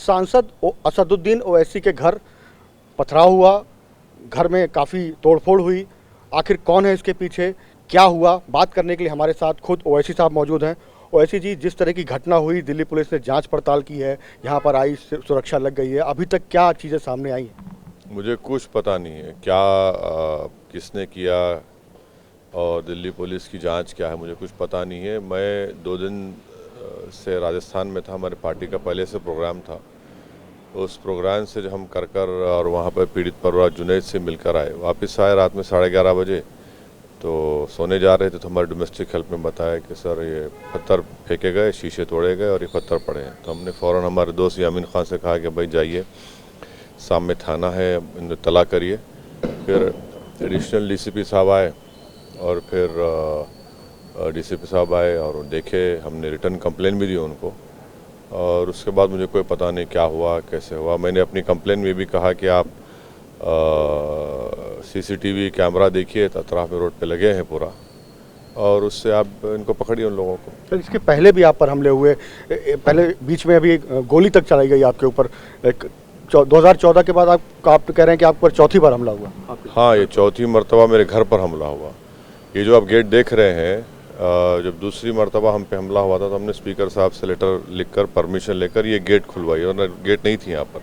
सांसद असदुद्दीन ओवैसी के घर पथराव हुआ, घर में काफ़ी तोड़फोड़ हुई। आखिर कौन है इसके पीछे, क्या हुआ, बात करने के लिए हमारे साथ खुद ओवैसी साहब मौजूद हैं। ओवैसी जी, जिस तरह की घटना हुई, दिल्ली पुलिस ने जांच पड़ताल की है, यहाँ पर आई सुरक्षा लग गई है, अभी तक क्या चीज़ें सामने आई हैं? मुझे कुछ पता नहीं है क्या किसने किया और दिल्ली पुलिस की जांच क्या है, मुझे कुछ पता नहीं है। मैं 2 दिन से राजस्थान में था, हमारे पार्टी का पहले से प्रोग्राम था। उस प्रोग्राम से जो हम कर और वहाँ पर पीड़ित परिवार जुनैद से मिलकर आए, वापस आए रात में 11:30 बजे। तो सोने जा रहे थे तो हमारे डोमेस्टिक हेल्प में बताया कि सर ये पत्थर फेंके गए, शीशे तोड़े गए और ये पत्थर पड़े हैं। तो हमने फ़ौरन हमारे दोस्त यामीन खान से कहा कि भाई जाइए, सामने थाना है, इन्हें तला करिए। फिर एडिशनल डीसीपी साहब आए और फिर डीसीपी साहब आए और देखे, हमने रिटर्न कंप्लेन भी दी उनको। और उसके बाद मुझे कोई पता नहीं क्या हुआ, कैसे हुआ। मैंने अपनी कंप्लेन में भी कहा कि आप सीसीटीवी कैमरा देखिए, अतराफ में रोड पे लगे हैं पूरा, और उससे आप इनको पकड़िए उन लोगों को। सर, इसके पहले भी आप पर हमले हुए, पहले बीच में अभी गोली तक चलाई गई आपके ऊपर। 2014 के बाद आप कह रहे हैं कि आप पर चौथी बार हमला हुआ। हाँ, ये चौथी मरतबा मेरे घर पर हमला हुआ। ये जो आप गेट देख रहे हैं, जब दूसरी मरतबा हम पे हमला हुआ था तो हमने स्पीकर साहब से लेटर लिखकर परमिशन लेकर ये गेट खुलवाई, और गेट नहीं थी यहाँ पर।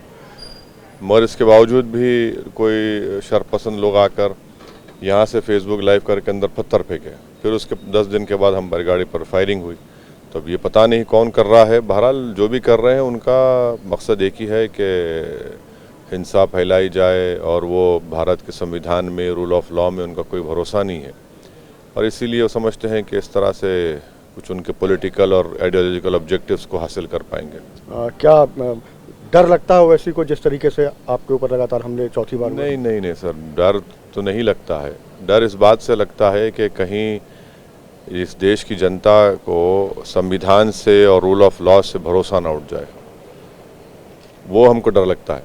मगर इसके बावजूद भी कोई शरपसंद लोग आकर यहाँ से फेसबुक लाइव करके अंदर पत्थर फेंके। फिर उसके 10 दिन के बाद हम बैलगाड़ी पर फायरिंग हुई। तो अब ये पता नहीं कौन कर रहा है। बहरहाल जो भी कर रहे हैं उनका मकसद एक ही है कि हिंसा फैलाई जाए, और वो भारत के संविधान में, रूल ऑफ लॉ में उनका कोई भरोसा नहीं है, और इसीलिए वो समझते हैं कि इस तरह से कुछ उनके पॉलिटिकल और आइडियोलॉजिकल ऑब्जेक्टिव्स को हासिल कर पाएंगे। क्या डर लगता है ओवैसी को, जिस तरीके से आपके ऊपर लगातार हमले चौथी बार? नहीं सर, डर तो नहीं लगता है। डर इस बात से लगता है कि कहीं इस देश की जनता को संविधान से और रूल ऑफ लॉ से भरोसा ना उठ जाए, वो हमको डर लगता है।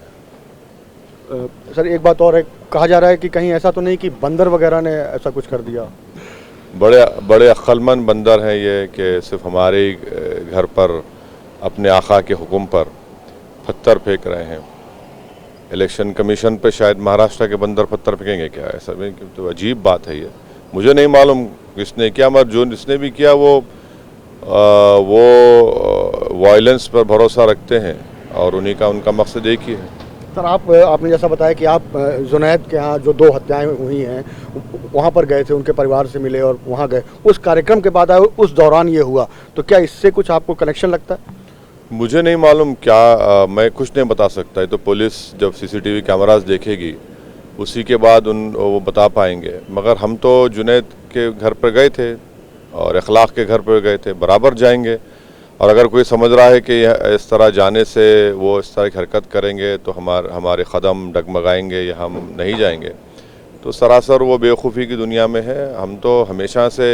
सर, एक बात और है, कहा जा रहा है कि कहीं ऐसा तो नहीं कि बंदर वगैरह ने ऐसा कुछ कर दिया? बड़े अक्लमंद बंदर हैं ये, कि सिर्फ हमारे घर पर अपने आका के हुक्म पर पत्थर फेंक रहे हैं। इलेक्शन कमीशन पे शायद महाराष्ट्र के बंदर पत्थर फेंकेंगे क्या? ऐसा भी तो अजीब बात है ये। मुझे नहीं मालूम किसने किया, मगर जो जिसने भी किया वो वायलेंस पर भरोसा रखते हैं, और उन्हीं का उनका मकसद एक ही है। सर, आपने जैसा बताया कि आप जुनैद के यहाँ जो 2 हत्याएं हुई हैं वहाँ पर गए थे, उनके परिवार से मिले और वहाँ गए, उस कार्यक्रम के बाद आए, उस दौरान ये हुआ, तो क्या इससे कुछ आपको कनेक्शन लगता है? मुझे नहीं मालूम क्या, मैं कुछ नहीं बता सकता है। तो पुलिस जब सीसीटीवी कैमरास देखेगी उसी के बाद वो बता पाएंगे। मगर हम तो जुनैद के घर पर गए थे और इखलाक के घर पर गए थे, बराबर जाएंगे। और अगर कोई समझ रहा है कि इस तरह जाने से वो इस तरह की हरकत करेंगे तो हमारे कदम डगमगाएंगे या हम नहीं जाएंगे, तो सरासर वो बेवकूफ़ी की दुनिया में है। हम तो हमेशा से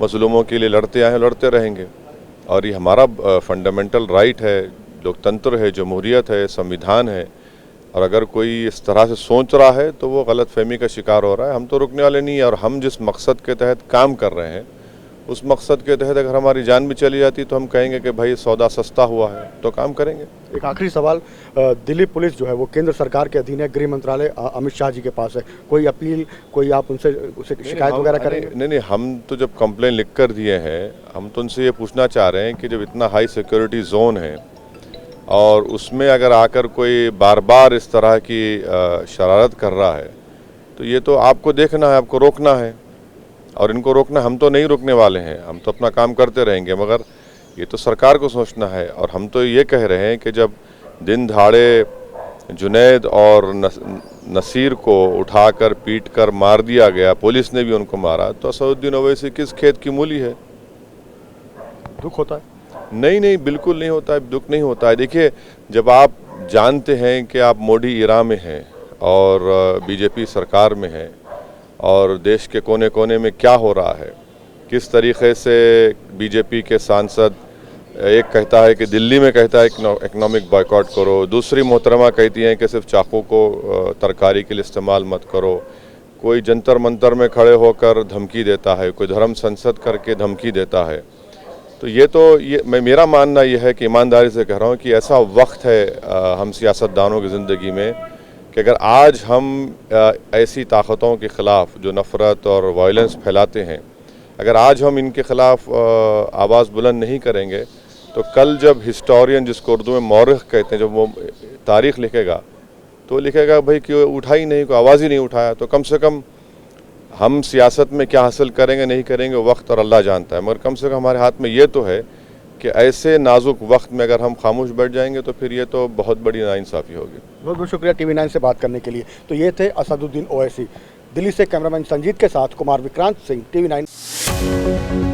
मज़लूमों के लिए लड़ते आए हैं, लड़ते रहेंगे, और ये हमारा फंडामेंटल राइट है, लोकतंत्र है, जमहूरियत है, संविधान है। और अगर कोई इस तरह से सोच रहा है तो वो गलतफहमी का शिकार हो रहा है। हम तो रुकने वाले नहीं है, और हम जिस मकसद के तहत काम कर रहे हैं उस मकसद के तहत अगर हमारी जान भी चली जाती तो हम कहेंगे कि भाई सौदा सस्ता हुआ है, तो काम करेंगे। एक आखिरी सवाल, दिल्ली पुलिस जो है वो केंद्र सरकार के अधीन है, गृह मंत्रालय अमित शाह जी के पास है, कोई अपील, कोई आप उनसे शिकायत वगैरह करेंगे? नहीं, हम तो जब कंप्लेन लिख कर दिए हैं, हम तो उनसे ये पूछना चाह रहे हैं कि जब इतना हाई सिक्योरिटी जोन है और उसमें अगर आकर कोई बार बार इस तरह की शरारत कर रहा है, तो ये तो आपको देखना है, आपको रोकना है, और इनको रोकना। हम तो नहीं रुकने वाले हैं, हम तो अपना काम करते रहेंगे, मगर ये तो सरकार को सोचना है। और हम तो ये कह रहे हैं कि जब दिन दहाड़े जुनैद और नसीर को उठाकर पीटकर मार दिया गया, पुलिस ने भी उनको मारा, तो असदुद्दीन ओवैसी किस खेत की मूली है? दुख होता है? नहीं, बिल्कुल नहीं होता है, दुख नहीं होता है। देखिए, जब आप जानते हैं कि आप मोदी इरा में हैं और बीजेपी सरकार में हैं, और देश के कोने कोने में क्या हो रहा है, किस तरीके से बीजेपी के सांसद, एक कहता है कि दिल्ली में कहता है इकोनॉमिक बॉयकॉट करो, दूसरी मोहतरमा कहती हैं कि सिर्फ चाकू को तरकारी के लिए इस्तेमाल मत करो, कोई जंतर मंतर में खड़े होकर धमकी देता है, कोई धर्म संसद करके धमकी देता है। तो ये मेरा मानना ये है कि ईमानदारी से कह रहा हूँ कि ऐसा वक्त है हम सियासतदानों की ज़िंदगी में कि अगर आज हम ऐसी ताकतों के ख़िलाफ़ जो नफ़रत और वायलेंस फैलाते हैं, अगर आज हम इनके ख़िलाफ़ आवाज़ बुलंद नहीं करेंगे तो कल जब हिस्टोरियन, जिसको उर्दू में मौरख़ कहते हैं, जब वो तारीख़ लिखेगा तो लिखेगा भाई कि उठा ही नहीं, कोई आवाज़ ही नहीं उठाया। तो कम से कम हम सियासत में क्या हासिल करेंगे नहीं करेंगे वक्त और अल्लाह जानता है, मगर कम से कम हमारे हाथ में ये तो है कि ऐसे नाजुक वक्त में अगर हम खामोश बैठ जाएंगे तो फिर ये तो बहुत बड़ी नाइंसाफ़ी होगी। बहुत बहुत शुक्रिया TV9 से बात करने के लिए। तो ये थे असदुद्दीन ओवैसी। दिल्ली से कैमरामैन संजीत के साथ कुमार विक्रांत सिंह, TV9।